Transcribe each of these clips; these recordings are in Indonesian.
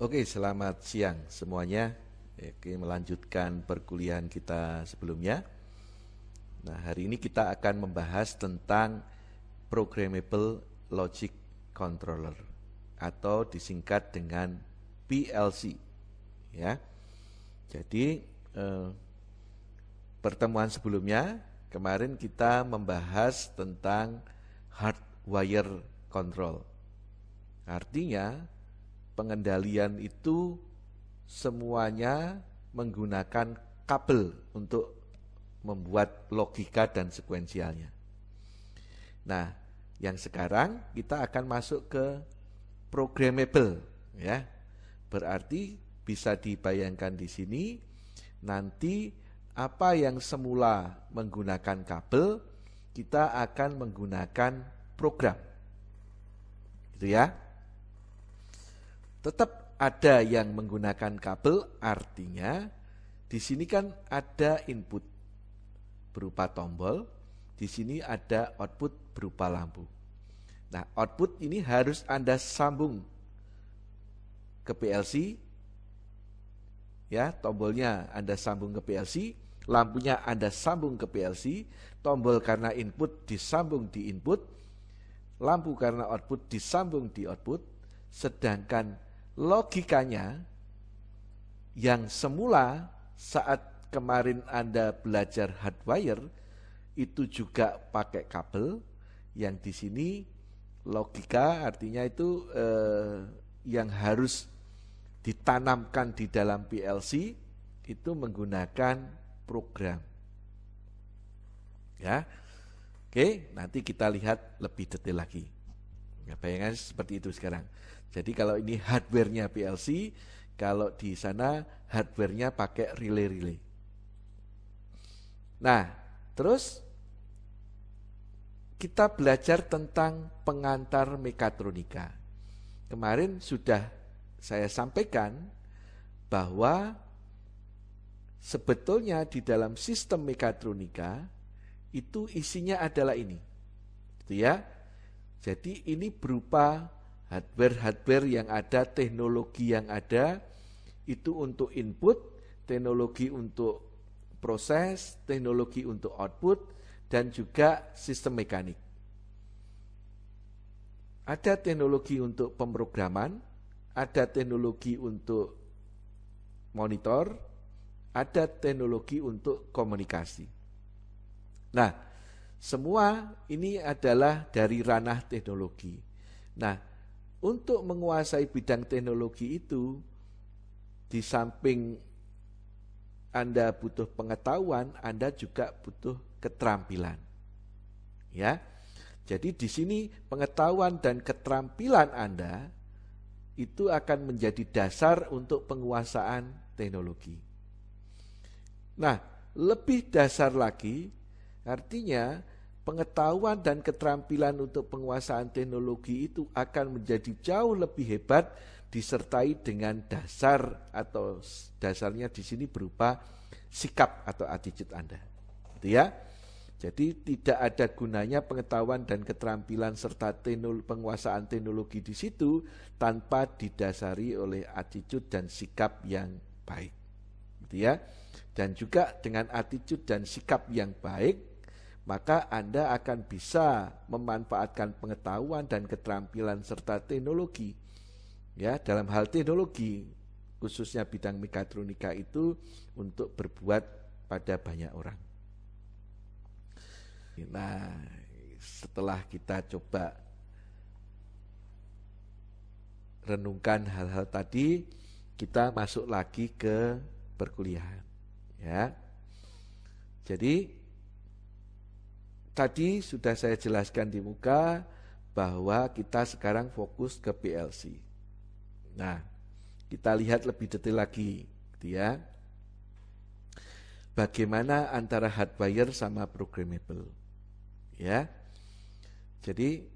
Oke, selamat siang semuanya. Oke, melanjutkan perkuliahan kita sebelumnya. Nah, hari ini kita akan membahas tentang Programmable Logic Controller atau disingkat dengan PLC. Ya, jadi pertemuan sebelumnya kemarin kita membahas tentang hardwire control. Artinya pengendalian itu semuanya menggunakan kabel untuk membuat logika dan sekuensialnya. Nah, yang sekarang kita akan masuk ke programmable, ya. Berarti bisa dibayangkan di sini nanti apa yang semula menggunakan kabel, kita akan menggunakan program. Gitu ya. Tetap ada yang menggunakan kabel, artinya di sini kan ada input berupa tombol, di sini ada output berupa lampu. Nah, output ini harus Anda sambung ke PLC, ya, tombolnya Anda sambung ke PLC, lampunya Anda sambung ke PLC, tombol karena input disambung di input, lampu karena output disambung di output, sedangkan logikanya yang semula saat kemarin Anda belajar hardwire itu juga pakai kabel, yang di sini logika artinya itu yang harus ditanamkan di dalam PLC itu menggunakan program. Ya. Oke, nanti kita lihat lebih detail lagi. Ya, bayangan seperti itu sekarang. Jadi kalau ini hardware-nya PLC, kalau di sana hardware-nya pakai relay-relay. Nah, terus kita belajar tentang pengantar mekatronika. Kemarin sudah saya sampaikan bahwa sebetulnya di dalam sistem mekatronika itu isinya adalah ini. Gitu ya. Jadi ini berupa hardware-hardware yang ada, teknologi yang ada, itu untuk input, teknologi untuk proses, teknologi untuk output, dan juga sistem mekanik. Ada teknologi untuk pemrograman, ada teknologi untuk monitor, ada teknologi untuk komunikasi. Nah, semua ini adalah dari ranah teknologi. Nah, untuk menguasai bidang teknologi itu, di samping Anda butuh pengetahuan, Anda juga butuh keterampilan. Ya. Jadi di sini pengetahuan dan keterampilan Anda itu akan menjadi dasar untuk penguasaan teknologi. Nah, lebih dasar lagi, artinya pengetahuan dan keterampilan untuk penguasaan teknologi itu akan menjadi jauh lebih hebat disertai dengan dasar atau dasarnya di sini berupa sikap atau attitude Anda. Gitu ya. Jadi tidak ada gunanya pengetahuan dan keterampilan serta penguasaan teknologi di situ tanpa didasari oleh attitude dan sikap yang baik. Gitu ya. Dan juga dengan attitude dan sikap yang baik, maka Anda akan bisa memanfaatkan pengetahuan dan keterampilan serta teknologi. Ya, dalam hal teknologi, khususnya bidang mekatronika itu untuk berbuat pada banyak orang. Nah, setelah kita coba renungkan hal-hal tadi, kita masuk lagi ke perkuliahan. Ya. Jadi tadi sudah saya jelaskan di muka bahwa kita sekarang fokus ke PLC. Nah, kita lihat lebih detail lagi, gitu ya. Bagaimana antara hardwire sama programmable. Ya. Jadi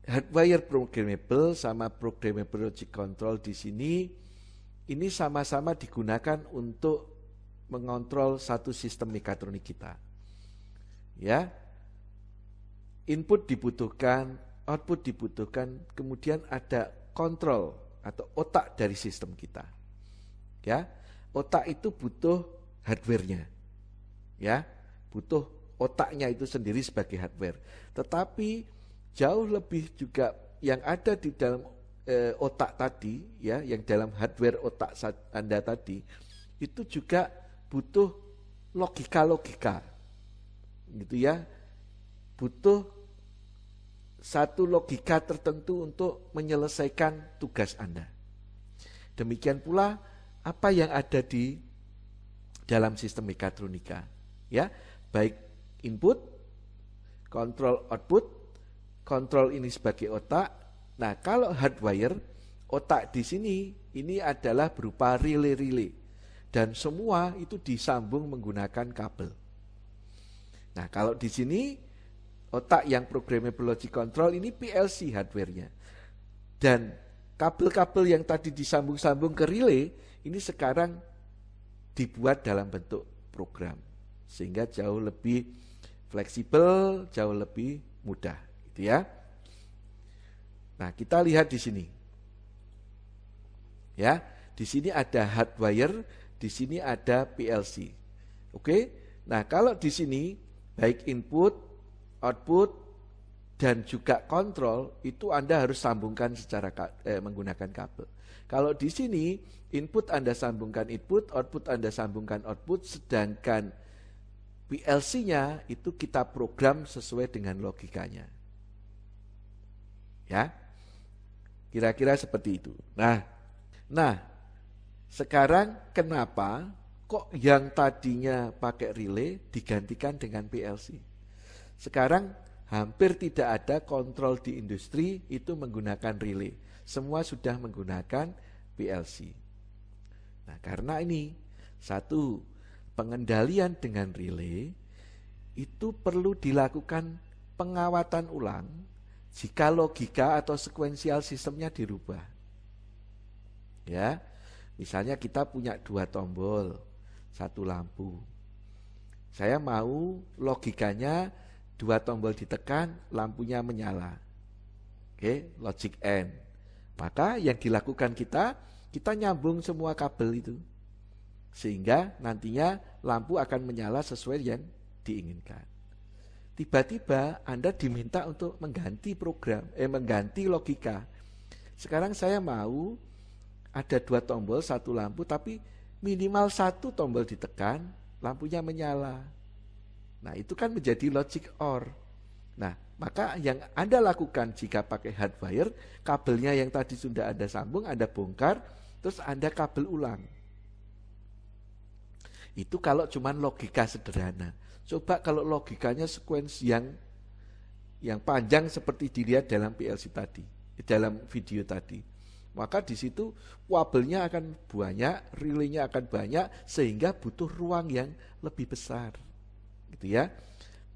hardwire programmable sama programmable logic control di sini ini sama-sama digunakan untuk mengontrol satu sistem mekatronik kita. Ya. Input dibutuhkan, output dibutuhkan, kemudian ada kontrol atau otak dari sistem kita. Ya, otak itu butuh hardware-nya. Ya, butuh otaknya itu sendiri sebagai hardware. Tetapi jauh lebih juga yang ada di dalam otak tadi, ya, yang dalam hardware otak Anda tadi, itu juga butuh logika-logika, gitu ya. Butuh satu logika tertentu untuk menyelesaikan tugas Anda. Demikian pula apa yang ada di dalam sistem mekatronika, ya, baik input, kontrol output, kontrol ini sebagai otak. Nah, kalau hardwire, otak di sini ini adalah berupa relay-relay dan semua itu disambung menggunakan kabel. Nah, kalau di sini otak yang programmable logic control ini PLC hardware-nya. Dan kabel-kabel yang tadi disambung-sambung ke relay ini sekarang dibuat dalam bentuk program, sehingga jauh lebih fleksibel, jauh lebih mudah, gitu ya. Nah, kita lihat di sini. Ya, di sini ada hardwire, di sini ada PLC. Oke? Nah, kalau di sini baik input, output dan juga kontrol itu Anda harus sambungkan secara menggunakan kabel. Kalau di sini input Anda sambungkan input, output Anda sambungkan output, sedangkan PLC-nya itu kita program sesuai dengan logikanya. Ya. Kira-kira seperti itu. Nah, sekarang kenapa kok yang tadinya pakai relay digantikan dengan PLC? Sekarang hampir tidak ada kontrol di industri itu menggunakan relay. Semua sudah menggunakan PLC. Nah, karena ini satu, pengendalian dengan relay itu perlu dilakukan pengawatan ulang jika logika atau sekuensial sistemnya dirubah. Ya, misalnya kita punya 2 tombol, 1 lampu. Saya mau logikanya 2 tombol ditekan, lampunya menyala. Oke, logic N. Maka yang dilakukan kita nyambung semua kabel itu. Sehingga nantinya lampu akan menyala sesuai yang diinginkan. Tiba-tiba Anda diminta untuk mengganti mengganti logika. Sekarang saya mau ada 2 tombol, 1 lampu, tapi minimal 1 tombol ditekan, lampunya menyala. Nah, itu kan menjadi logic OR. Nah, maka yang Anda lakukan jika pakai hardwire, kabelnya yang tadi sudah Anda sambung, Anda bongkar, terus Anda kabel ulang. Itu kalau cuman logika sederhana. Coba kalau logikanya sekuensi yang panjang seperti dilihat dalam PLC tadi, dalam video tadi. Maka di situ kabelnya akan banyak, relaynya akan banyak, sehingga butuh ruang yang lebih besar. Gitu ya.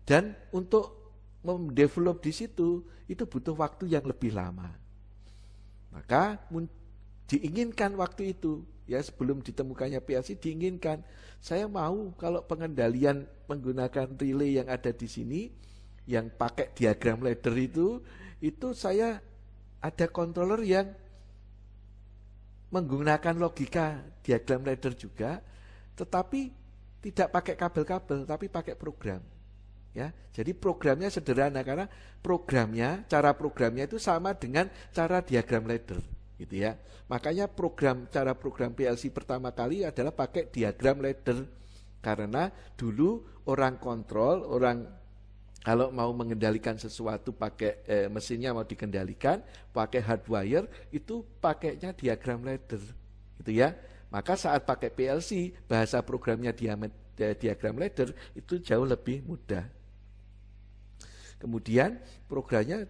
Dan untuk mendevelop di situ itu butuh waktu yang lebih lama. Maka diinginkan waktu itu, ya, sebelum ditemukannya PLC diinginkan, saya mau kalau pengendalian menggunakan relay yang ada di sini, yang pakai diagram ladder itu saya ada controller yang menggunakan logika diagram ladder juga, tetapi tidak pakai kabel-kabel, tapi pakai program. Ya, jadi programnya sederhana karena cara programnya itu sama dengan cara diagram ladder, gitu ya. Makanya cara program PLC pertama kali adalah pakai diagram ladder, karena dulu orang kalau mau mengendalikan sesuatu pakai mesinnya mau dikendalikan pakai hardwire itu pakainya diagram ladder, gitu ya. Maka saat pakai PLC bahasa programnya diagram ladder itu jauh lebih mudah. Kemudian programnya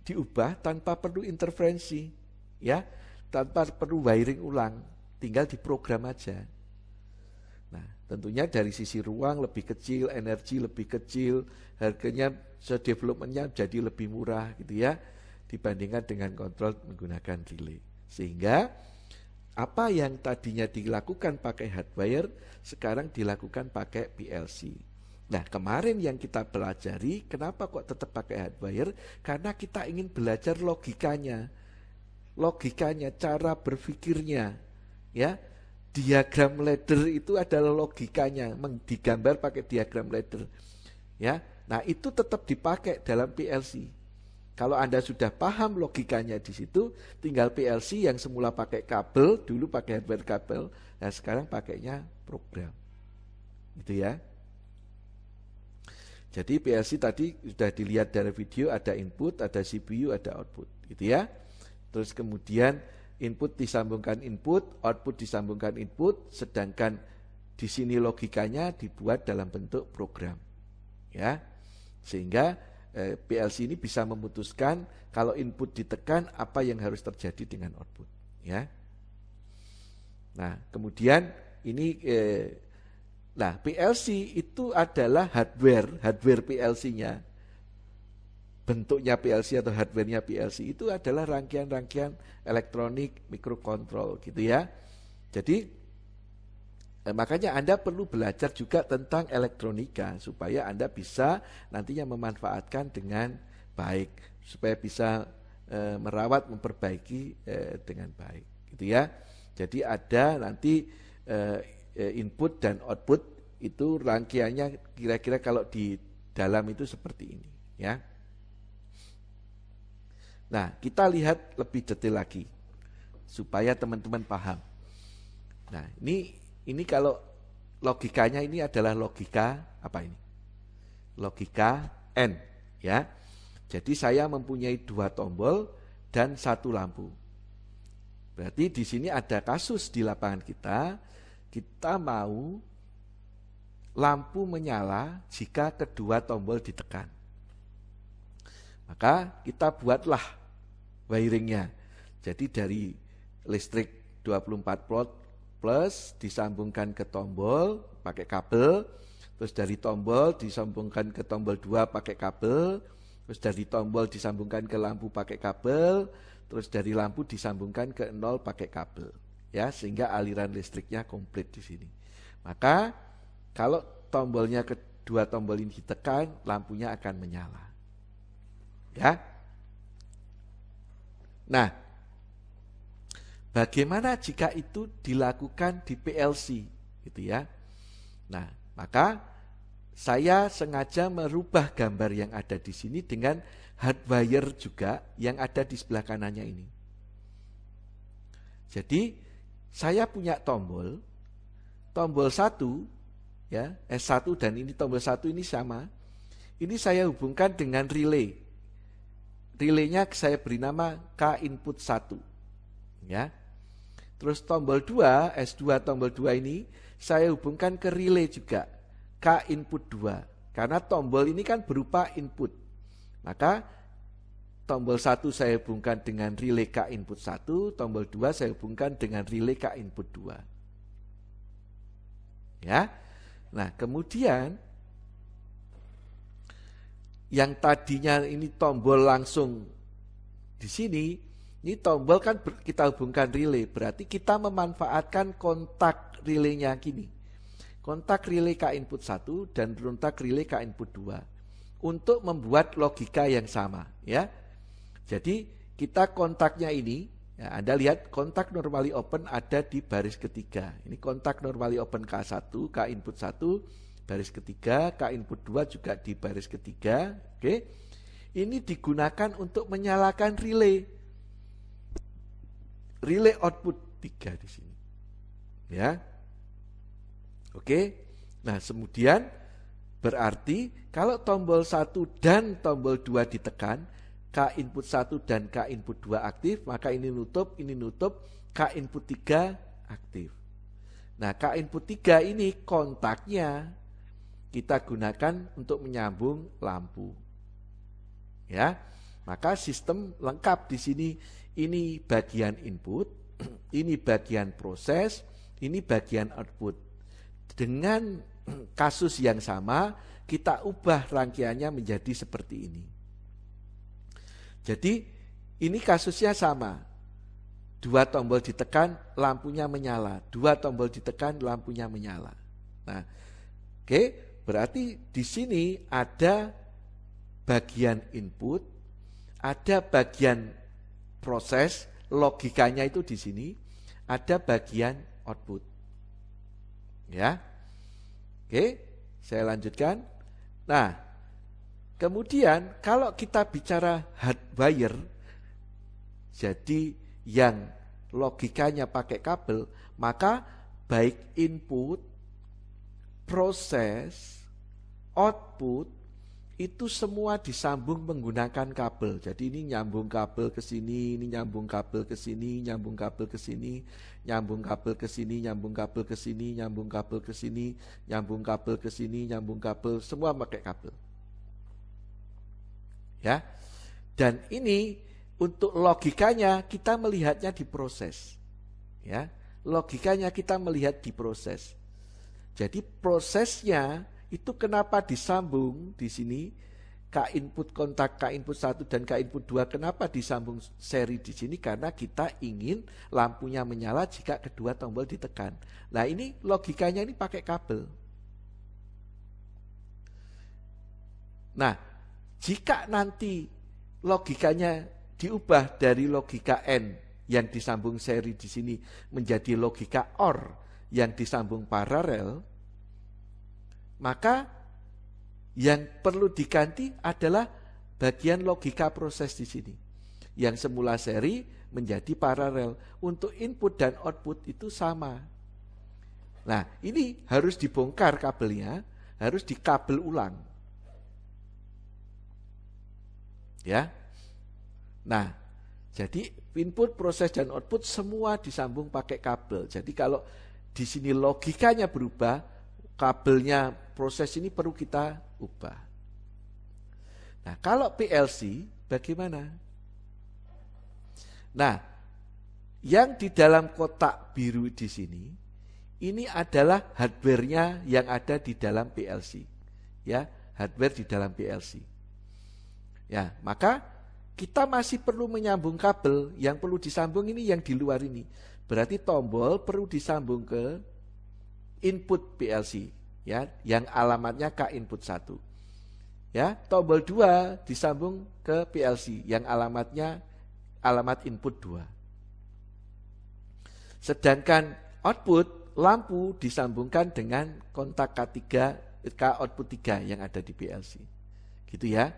diubah tanpa perlu interferensi, ya, tanpa perlu wiring ulang, tinggal diprogram aja. Nah, tentunya dari sisi ruang lebih kecil, energi lebih kecil, harganya developmentnya jadi lebih murah, gitu ya, dibandingkan dengan kontrol menggunakan relay. Sehingga apa yang tadinya dilakukan pakai hardwire sekarang dilakukan pakai PLC. Nah, kemarin yang kita pelajari, kenapa kok tetap pakai hardwire? Karena kita ingin belajar logikanya. logikanya, cara berpikirnya, ya. Diagram ladder itu adalah logikanya, digambar pakai diagram ladder, ya. Nah, itu tetap dipakai dalam PLC. Kalau Anda sudah paham logikanya di situ, tinggal PLC yang semula pakai kabel, dulu pakai hardware kabel, nah sekarang pakainya program. Gitu ya. Jadi PLC tadi sudah dilihat dari video, ada input, ada CPU, ada output, gitu ya. Terus kemudian input disambungkan input, output disambungkan input, sedangkan di sini logikanya dibuat dalam bentuk program. Ya. Sehingga PLC ini bisa memutuskan kalau input ditekan apa yang harus terjadi dengan output, ya. Nah, kemudian ini PLC itu adalah hardware PLC-nya. Bentuknya PLC atau hardware-nya PLC itu adalah rangkaian-rangkaian elektronik mikrokontrol, gitu ya. Jadi makanya Anda perlu belajar juga tentang elektronika supaya Anda bisa nantinya memanfaatkan dengan baik, supaya bisa merawat, memperbaiki dengan baik, gitu ya. Jadi ada nanti input dan output itu rangkaiannya kira-kira kalau di dalam itu seperti ini, ya. Nah, kita lihat lebih detail lagi supaya teman-teman paham. Nah, ini kalau logikanya ini adalah logika apa ini? Logika N, ya. Jadi saya mempunyai 2 tombol dan 1 lampu. Berarti di sini ada kasus di lapangan kita mau lampu menyala jika kedua tombol ditekan. Maka kita buatlah wiringnya. Jadi dari listrik 24 volt plus disambungkan ke tombol pakai kabel, terus dari tombol disambungkan ke tombol 2 pakai kabel, terus dari tombol disambungkan ke lampu pakai kabel, terus dari lampu disambungkan ke 0 pakai kabel, ya, sehingga aliran listriknya komplit di sini. Maka kalau tombolnya kedua tombol ini ditekan, lampunya akan menyala. Ya. Nah, bagaimana jika itu dilakukan di PLC, gitu ya? Nah, maka saya sengaja merubah gambar yang ada di sini dengan hardwire juga yang ada di sebelah kanannya ini. Jadi saya punya tombol 1, ya, S1 dan ini tombol 1 ini sama. Ini saya hubungkan dengan relay. Relaynya saya beri nama K input 1, ya. Terus tombol 2, S2 tombol 2 ini saya hubungkan ke relay juga, K input 2. Karena tombol ini kan berupa input. Maka tombol 1 saya hubungkan dengan relay K input 1, tombol 2 saya hubungkan dengan relay K input 2. Ya. Nah, kemudian yang tadinya ini tombol langsung di sini, ini tombol kan kita hubungkan relay, berarti kita memanfaatkan kontak relaynya gini. Kontak relay K input 1 dan kontak relay K input 2 untuk membuat logika yang sama, ya. Jadi kita kontaknya ini, ya, Anda lihat kontak normally open ada di baris ketiga. Ini kontak normally open K1, K input 1 baris ketiga, K input 2 juga di baris ketiga. Oke. Ini digunakan untuk menyalakan relay. Relay output 3 di sini. Ya. Oke. Nah, kemudian berarti kalau tombol 1 dan tombol 2 ditekan, K input 1 dan K input 2 aktif, maka ini nutup, K input 3 aktif. Nah, K input 3 ini kontaknya kita gunakan untuk menyambung lampu. Ya. Maka sistem lengkap di sini. Ini bagian input, ini bagian proses, ini bagian output. Dengan kasus yang sama, kita ubah rangkaiannya menjadi seperti ini. Jadi, ini kasusnya sama. 2 tombol ditekan, lampunya menyala. 2 tombol ditekan, lampunya menyala. Nah, oke. Berarti di sini ada bagian input, ada bagian proses, logikanya itu di sini, ada bagian output. Ya. Oke, saya lanjutkan. Nah, kemudian kalau kita bicara hardwire, jadi yang logikanya pakai kabel, maka baik input, proses, output, itu semua disambung menggunakan kabel. Jadi ini nyambung kabel ke sini, ini nyambung kabel ke sini, nyambung kabel ke sini, nyambung kabel ke sini, nyambung kabel ke sini, nyambung kabel ke sini, nyambung kabel ke sini, nyambung kabel, semua pakai kabel. Ya. Dan ini untuk logikanya kita melihatnya di proses. Ya. Logikanya kita melihat di proses. Jadi prosesnya itu kenapa disambung di sini K input kontak K input 1 dan K input 2, kenapa disambung seri di sini? Karena kita ingin lampunya menyala jika kedua tombol ditekan. Nah, ini logikanya ini pakai kabel. Nah, jika nanti logikanya diubah dari logika N yang disambung seri di sini menjadi logika OR yang disambung paralel, maka yang perlu diganti adalah bagian logika proses di sini. Yang semula seri menjadi paralel. Untuk input dan output itu sama. Nah, ini harus dibongkar kabelnya, harus dikabel ulang. Ya. Nah, jadi input, proses dan output semua disambung pakai kabel. Jadi kalau di sini logikanya berubah, kabelnya proses ini perlu kita ubah. Nah, kalau PLC bagaimana? Nah, yang di dalam kotak biru di sini, ini adalah hardware-nya yang ada di dalam PLC. Ya, hardware di dalam PLC. Ya, maka kita masih perlu menyambung kabel. Yang perlu disambung ini yang di luar ini. Berarti tombol perlu disambung ke input PLC. Ya, yang alamatnya K input 1. Ya, tombol 2 disambung ke PLC yang alamatnya alamat input 2. Sedangkan output lampu disambungkan dengan kontak K3 K output 3 yang ada di PLC. Gitu ya.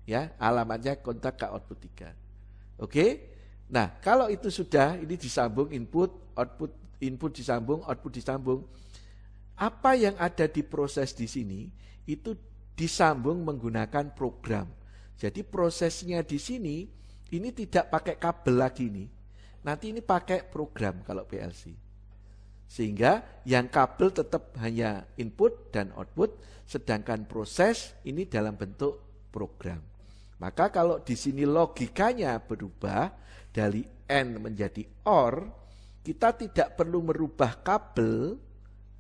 Ya, alamatnya kontak K output 3. Oke? Nah, kalau itu sudah ini disambung input, output, input disambung, output disambung. Apa yang ada di proses di sini itu disambung menggunakan program. Jadi prosesnya di sini ini tidak pakai kabel lagi nih. Nanti ini pakai program kalau PLC. Sehingga yang kabel tetap hanya input dan output, sedangkan proses ini dalam bentuk program. Maka kalau di sini logikanya berubah dari N menjadi OR, kita tidak perlu merubah kabel,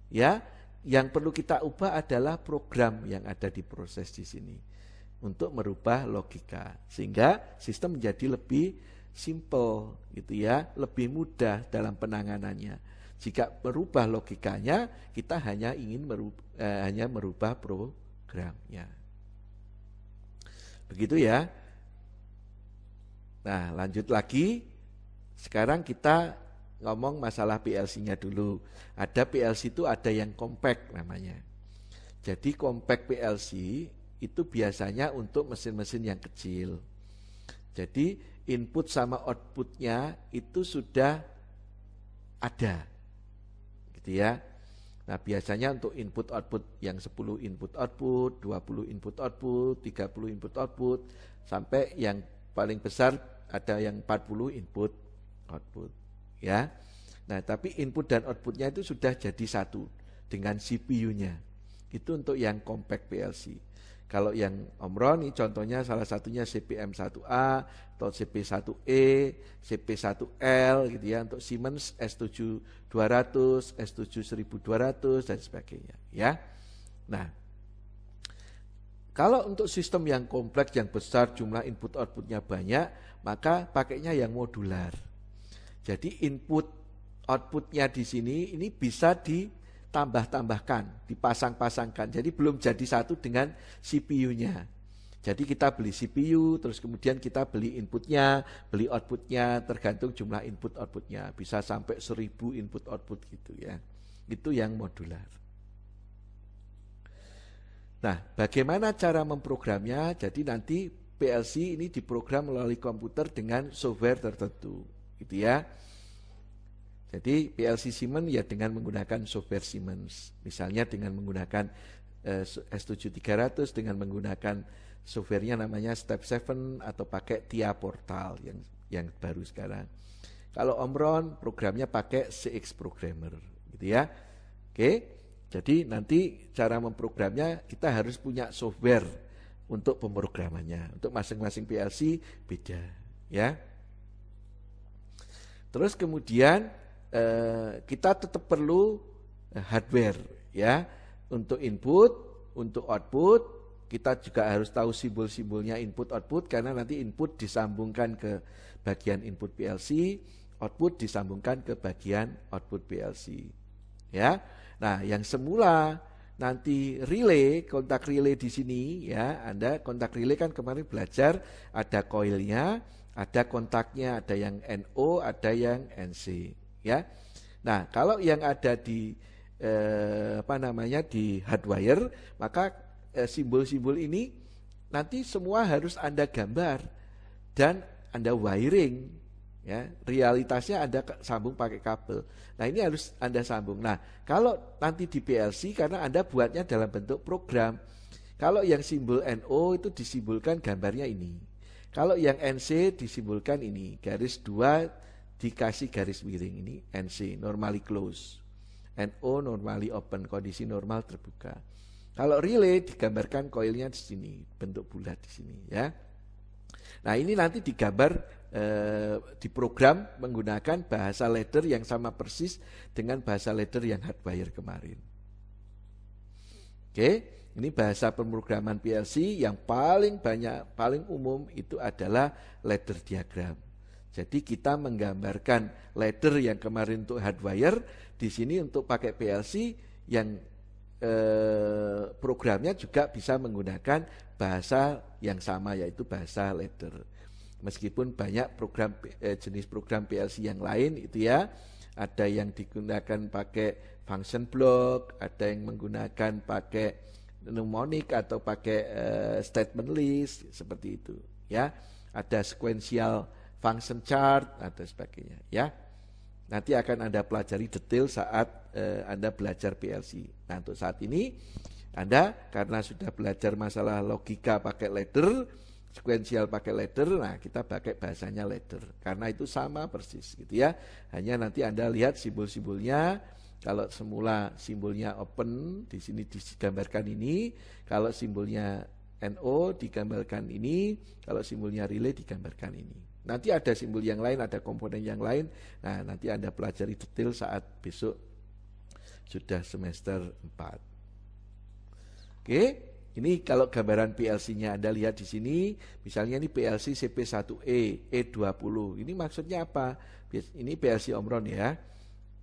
ya. Yang perlu kita ubah adalah program yang ada di proses di sini untuk merubah logika, sehingga sistem menjadi lebih simple, gitu ya, lebih mudah dalam penanganannya. Jika merubah logikanya, kita hanya ingin merubah programnya. Begitu ya. Nah, lanjut lagi. Sekarang kita ngomong masalah PLC-nya dulu. Ada PLC itu ada yang compact namanya. Jadi compact PLC itu biasanya untuk mesin-mesin yang kecil. Jadi input sama outputnya itu sudah ada. Gitu ya. Nah, biasanya untuk input output yang 10 input output, 20 input output, 30 input output, sampai yang paling besar ada yang 40 input output, ya. Nah, tapi input dan outputnya itu sudah jadi satu dengan CPU-nya. Itu untuk yang compact PLC. Kalau yang Omron ini contohnya salah satunya CPM1A atau CP1E, CP1L gitu ya, untuk Siemens S7200, S7200 dan sebagainya, ya. Nah, kalau untuk sistem yang kompleks yang besar jumlah input outputnya banyak, maka pakainya yang modular. Jadi input outputnya di sini ini bisa ditambah-tambahkan, dipasang-pasangkan. Jadi belum jadi satu dengan CPU-nya. Jadi kita beli CPU, terus kemudian kita beli inputnya, beli outputnya, tergantung jumlah input outputnya. Bisa sampai 1000 input output gitu ya. Itu yang modular. Nah, bagaimana cara memprogramnya? Jadi nanti PLC ini diprogram melalui komputer dengan software tertentu, gitu ya. Jadi PLC Siemens ya dengan menggunakan software Siemens. Misalnya dengan menggunakan S7300, dengan menggunakan softwarenya namanya Step 7 atau pakai TIA Portal yang baru sekarang. Kalau Omron programnya pakai CX Programmer, gitu ya. Oke, jadi nanti cara memprogramnya kita harus punya software untuk pemrogramannya. Untuk masing-masing PLC beda, ya. Terus kemudian kita tetap perlu hardware, ya, untuk input, untuk output. Kita juga harus tahu simbol-simbolnya input output karena nanti input disambungkan ke bagian input PLC, output disambungkan ke bagian output PLC. Ya. Nah, yang semula nanti relay, kontak relay di sini ya, Anda kontak relay kan kemarin belajar ada coilnya, ada kontaknya, ada yang NO, ada yang NC, ya. Nah, kalau yang ada di di hardwire, maka simbol-simbol ini nanti semua harus Anda gambar dan Anda wiring, ya. Realitasnya Anda sambung pakai kabel. Nah, ini harus Anda sambung. Nah, kalau nanti di PLC karena Anda buatnya dalam bentuk program. Kalau yang simbol NO itu disimbolkan gambarnya ini. Kalau yang NC disimbolkan ini, garis 2 dikasih garis miring ini NC, normally close. NO normally open, kondisi normal terbuka. Kalau relay digambarkan koilnya di sini, bentuk bulat di sini, ya. Nah, ini nanti digambar diprogram menggunakan bahasa ladder yang sama persis dengan bahasa ladder yang hardwire kemarin. Oke, ini bahasa pemrograman PLC yang paling banyak, paling umum itu adalah ladder diagram. Jadi kita menggambarkan ladder yang kemarin untuk hardwire, di sini untuk pakai PLC yang programnya juga bisa menggunakan bahasa yang sama yaitu bahasa ladder. Meskipun banyak program jenis program PLC yang lain itu ya, ada yang digunakan pakai function block, ada yang menggunakan pakai mnemonic atau pakai statement list seperti itu ya. Ada sequential function chart atau sebagainya ya. Nanti akan Anda pelajari detail saat Anda belajar PLC. Nah, untuk saat ini Anda karena sudah belajar masalah logika pakai ladder, sequential pakai ladder, nah kita pakai bahasanya ladder. Karena itu sama persis gitu ya. Hanya nanti Anda lihat simbol-simbolnya. Kalau semula simbolnya open, di sini digambarkan ini. Kalau simbolnya NO digambarkan ini. Kalau simbolnya relay digambarkan ini. Nanti ada simbol yang lain, ada komponen yang lain. Nah, nanti Anda pelajari detail saat besok sudah semester 4. Oke, ini kalau gambaran PLC-nya Anda lihat di sini, misalnya ini PLC CP1E E20. Ini maksudnya apa? Ini PLC Omron ya.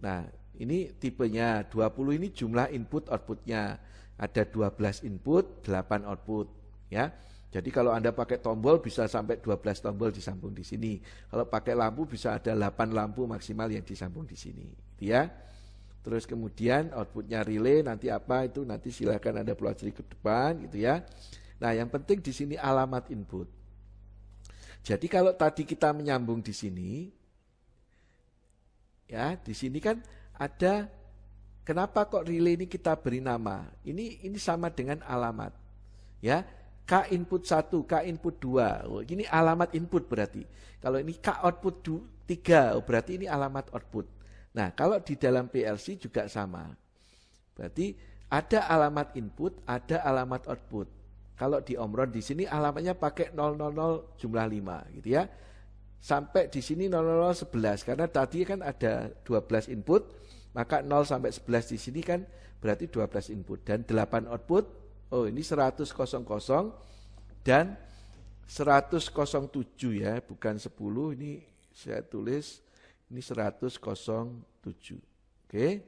Nah, ini tipenya 20 ini jumlah input outputnya. Ada 12 input, 8 output ya. Jadi kalau Anda pakai tombol bisa sampai 12 tombol disambung di sini. Kalau pakai lampu bisa ada 8 lampu maksimal yang disambung di sini, gitu ya. Terus kemudian outputnya relay nanti apa itu nanti silakan Anda pelajari ke depan, gitu ya. Nah, yang penting di sini alamat input. Jadi kalau tadi kita menyambung di sini, ya di sini kan ada kenapa kok relay ini kita beri nama? Ini sama dengan alamat, ya. K input 1, K input 2. Oh, ini alamat input berarti. Kalau ini K output 3, oh, berarti ini alamat output. Nah, kalau di dalam PLC juga sama. Berarti ada alamat input, ada alamat output. Kalau di Omron di sini alamatnya pakai 000 jumlah 5 gitu ya. Sampai di sini 00011 karena tadi kan ada 12 input, maka 0 sampai 11 di sini kan berarti 12 input dan 8 output. Oh, ini 100 dan 107 ya, bukan 10, ini saya tulis ini 107. Oke.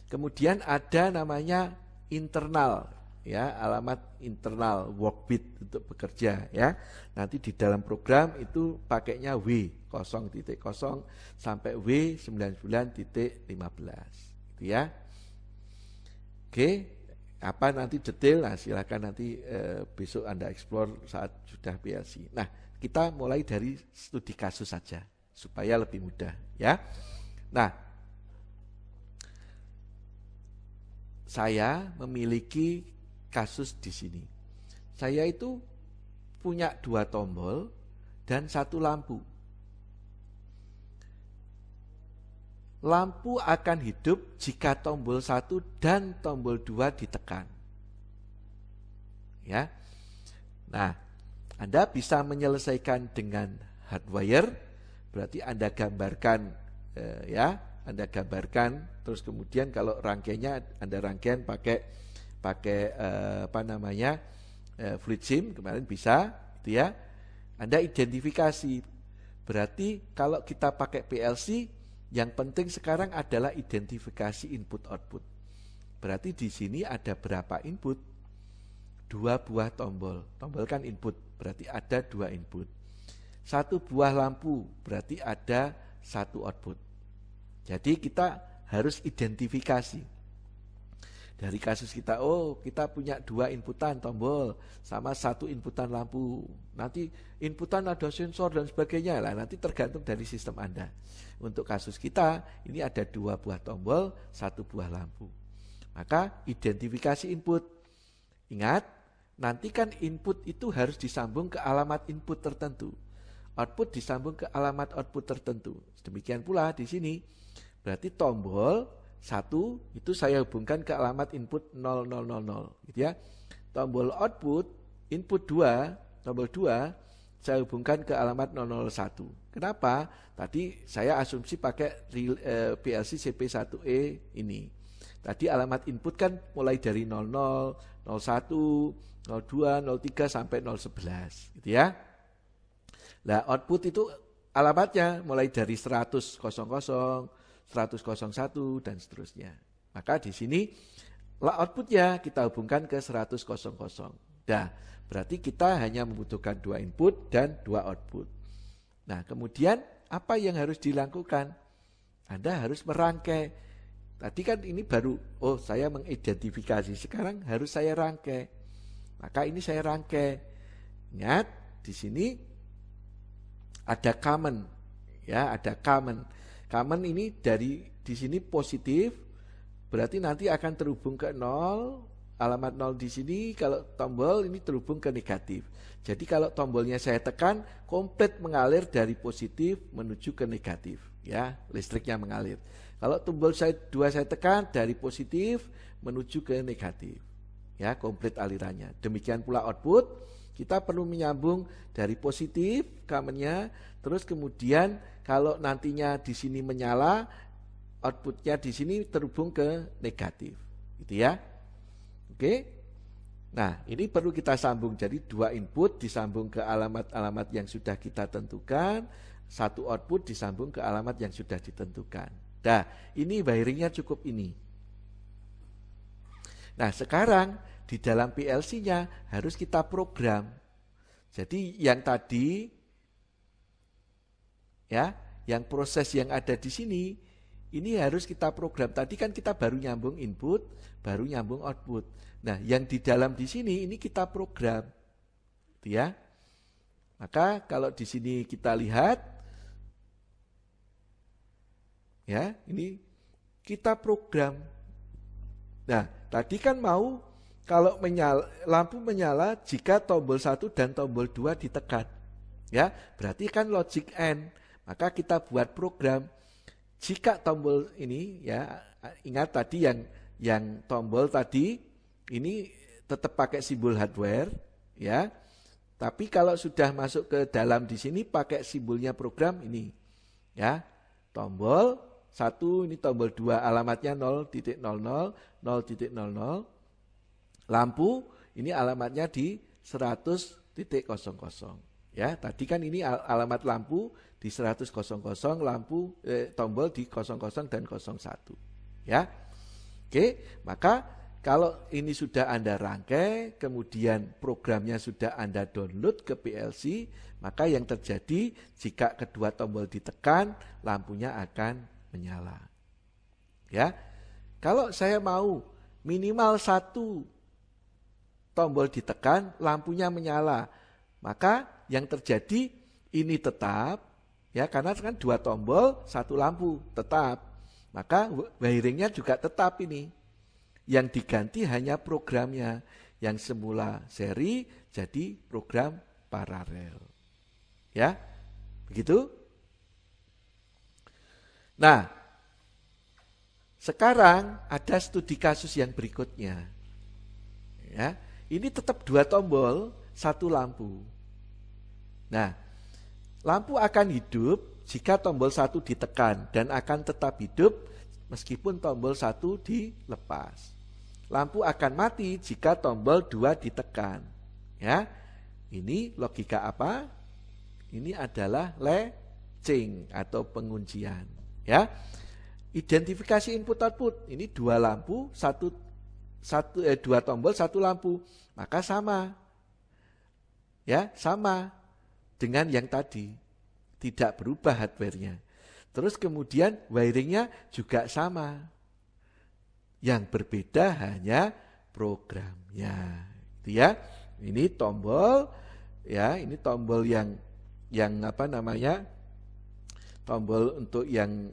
Kemudian ada namanya internal. ya, alamat internal workbit untuk bekerja ya. Nanti di dalam program itu pakainya W 0.0 sampai W 99.15 gitu ya. Oke, apa nanti detail, nah silakan nanti besok Anda explore saat sudah PLC. Nah, kita mulai dari studi kasus saja supaya lebih mudah ya. Nah, saya memiliki kasus di sini. Saya itu punya 2 tombol dan 1 lampu. Lampu akan hidup jika tombol 1 dan tombol 2 ditekan. Ya. Nah, Anda bisa menyelesaikan dengan hardwire, berarti Anda gambarkan ya, Anda gambarkan, terus kemudian kalau rangkaiannya Anda rangkaian pakai fluid sim kemarin bisa, gitu ya. Anda identifikasi. Berarti kalau kita pakai PLC, yang penting sekarang adalah identifikasi input output. Berarti di sini ada berapa input? 2 buah tombol. Tombol kan input, berarti ada 2 input. 1 buah lampu, berarti ada 1 output. Jadi kita harus identifikasi. Dari kasus kita, oh kita punya 2 inputan tombol sama 1 inputan lampu. Nanti inputan ada sensor dan sebagainya lah. Nanti tergantung dari sistem Anda. Untuk kasus kita, ini ada 2 buah tombol, 1 buah lampu. Maka identifikasi input. Ingat, nanti kan input itu harus disambung ke alamat input tertentu. Output disambung ke alamat output tertentu. Demikian pula di sini. Berarti tombol 1 itu saya hubungkan ke alamat input 0000 gitu ya. Tombol output input 2, tombol 2 saya hubungkan ke alamat 001. Kenapa? Tadi saya asumsi pakai PLC CP1E ini. Tadi alamat input kan mulai dari 00, 01, 02, 03 sampai 011 gitu ya. Nah, output itu alamatnya mulai dari 100, 100.01 dan seterusnya. Maka di sini outputnya kita hubungkan ke 100.00. Nah, berarti kita hanya membutuhkan 2 input dan 2 output. Nah, kemudian apa yang harus dilakukan? Anda harus merangkai. Tadi kan ini baru, oh saya mengidentifikasi, sekarang harus saya rangkai. Maka ini saya rangkai. Ingat, di sini ada common. Ya, ada common. Common ini di sini positif, berarti nanti akan terhubung ke 0, alamat 0 di sini, kalau tombol ini terhubung ke negatif. Jadi kalau tombolnya saya tekan, komplit mengalir dari positif menuju ke negatif, ya, listriknya mengalir. Kalau tombol 2 saya tekan dari positif menuju ke negatif, ya, komplit alirannya. Demikian pula output, kita perlu menyambung dari positif commonnya, terus kemudian kalau nantinya di sini menyala, outputnya di sini terhubung ke negatif, gitu ya. Oke. Nah, ini perlu kita sambung. Jadi 2 input disambung ke alamat-alamat yang sudah kita tentukan, 1 output disambung ke alamat yang sudah ditentukan. Nah, ini wiringnya cukup ini. Nah, sekarang di dalam PLC-nya harus kita program. Jadi yang tadi, ya, yang proses yang ada di sini, ini harus kita program. Tadi kan kita baru nyambung input, baru nyambung output. Nah, yang di dalam di sini ini kita program, gitu ya. Maka kalau di sini kita lihat, ya, ini kita program. Nah, tadi kan mau kalau lampu menyala jika tombol 1 dan tombol 2 ditekan. Ya, berarti kan logic AND. Maka kita buat program jika tombol ini, ya, ingat tadi yang tombol tadi ini tetap pakai simbol hardware, ya. Tapi kalau sudah masuk ke dalam di sini pakai simbolnya program ini. Ya. Tombol 1 ini tombol 2 alamatnya 0.00, 0.00. Lampu ini alamatnya di 100.00. Ya, tadi kan ini alamat lampu di 100.00, lampu tombol di 00 dan 01. Ya. Oke, maka kalau ini sudah Anda rangkai, kemudian programnya sudah Anda download ke PLC, maka yang terjadi jika kedua tombol ditekan, lampunya akan menyala. Ya, kalau saya mau minimal 1 tombol ditekan, lampunya menyala, maka yang terjadi ini tetap, ya karena kan 2 tombol, 1 lampu tetap, maka wiringnya juga tetap ini. Yang diganti hanya programnya, yang semula seri jadi program paralel. Ya, begitu. Nah, sekarang ada studi kasus yang berikutnya. Ya, ini tetap 2 tombol, 1 lampu. Nah, lampu akan hidup jika tombol 1 ditekan dan akan tetap hidup meskipun tombol 1 dilepas. Lampu akan mati jika tombol 2 ditekan. Ya, ini logika apa? Ini adalah latching atau penguncian. Ya, identifikasi input output. Ini 2 lampu, 2 tombol, 1 lampu, maka sama. Ya, sama dengan yang tadi, tidak berubah hardware-nya. Terus kemudian wiringnya juga sama. Yang berbeda hanya programnya. Gitu ya. Ini tombol, ya, ini tombol yang apa namanya? Tombol untuk yang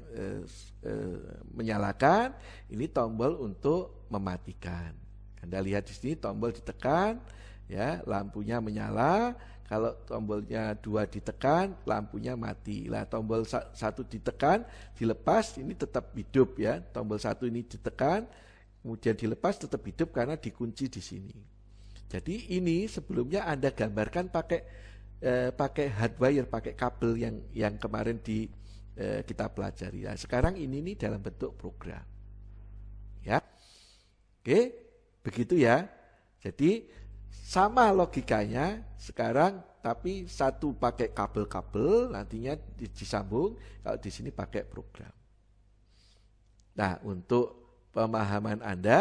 menyalakan, ini tombol untuk mematikan. Anda lihat di sini tombol ditekan, ya, lampunya menyala. Kalau tombolnya 2 ditekan, lampunya mati. Lah tombol 1 ditekan, dilepas, ini tetap hidup ya. Tombol 1 ini ditekan, kemudian dilepas tetap hidup karena dikunci di sini. Jadi ini sebelumnya Anda gambarkan pakai hardwire, pakai kabel yang kemarin kita pelajari. Nah, sekarang ini nih dalam bentuk program. Ya. Oke, begitu ya. Jadi sama logikanya sekarang, tapi 1 pakai kabel-kabel, nantinya disambung, kalau di sini pakai program. Nah, untuk pemahaman Anda,